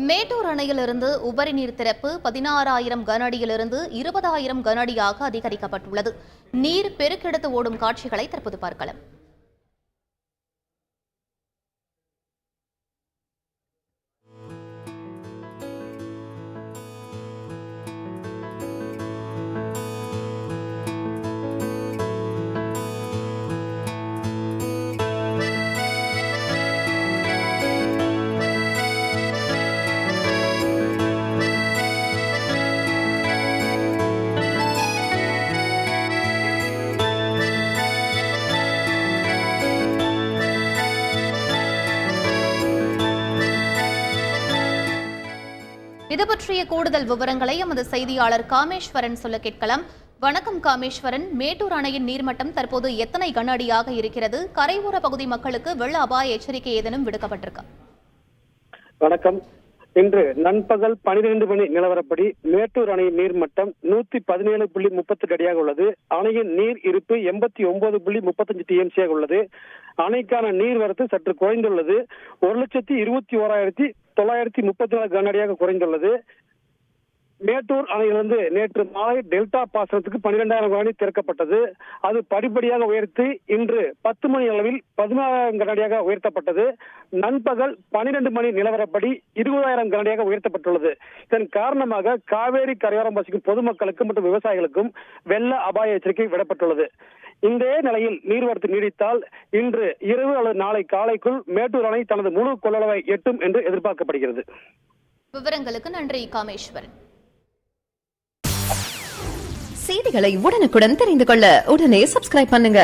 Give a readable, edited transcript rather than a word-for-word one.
மேட்டூர் அணையிலிருந்து உபரி நீர் திறப்பு 16,000 கனஅடியிலிருந்து 20,000 கனஅடியாக அதிகரிக்கப்பட்டுள்ளது. நீர் பெருக்கெடுத்து ஓடும் காட்சிகளை தற்போது பார்க்கலாம். இது பற்றிய கூடுதல் விவரங்களை எமது செய்தியாளர் காமேஸ்வரன் சொல்ல கேட்கலாம். வணக்கம் காமேஸ்வரன், மேட்டூர் அணையின் நீர்மட்டம் தற்போது எத்தனை கன அடியாக இருக்கிறது? கரையோர பகுதி மக்களுக்கு வெள்ள அபாய எச்சரிக்கை ஏதேனும் விடுக்கப்பட்டிருக்கா? வணக்கம். இன்று நண்பகல் 12 மணி நிலவரப்படி மேட்டூர் அணையின் நீர்மட்டம் 117.38 அடியாக உள்ளது. அணையின் நீர் இருப்பு 89.35 TMC உள்ளது. அணைக்கான நீர்வரத்து சற்று குறைந்துள்ளது. 1,21,934 கனஅடியாக குறைந்துள்ளது. மேட்டூர் அணையிலிருந்து நேற்று மாலை டெல்டா பாசனத்துக்கு 12,000 கனஅடி திறக்கப்பட்டது. அது படிப்படியாக உயர்த்தி இன்று 10 மணி அளவில் 14,000 கனஅடியாக உயர்த்தப்பட்டது. நண்பகல் 12 மணி நிலவரப்படி 20,000 கனஅடியாக உயர்த்தப்பட்டுள்ளது. இதன் காரணமாக காவேரி கரையோரம் வசிக்கும் பொதுமக்களுக்கும் மற்றும் விவசாயிகளுக்கும் வெள்ள அபாய எச்சரிக்கை விடப்பட்டுள்ளது. இந்த நிலையில் நீர்வரத்து நீடித்தால் இன்று இரவு அல்லது நாளை காலைக்குள் மேட்டூர் அணை தனது முழு கொள்ளளவை எட்டும் என்று எதிர்பார்க்கப்படுகிறது. விவரங்களுக்கு நன்றி காமேஸ்வரன். செய்திகளை உடனுக்குடன் தெரிந்து கொள்ள உடனே சப்ஸ்கிரைப் பண்ணுங்க.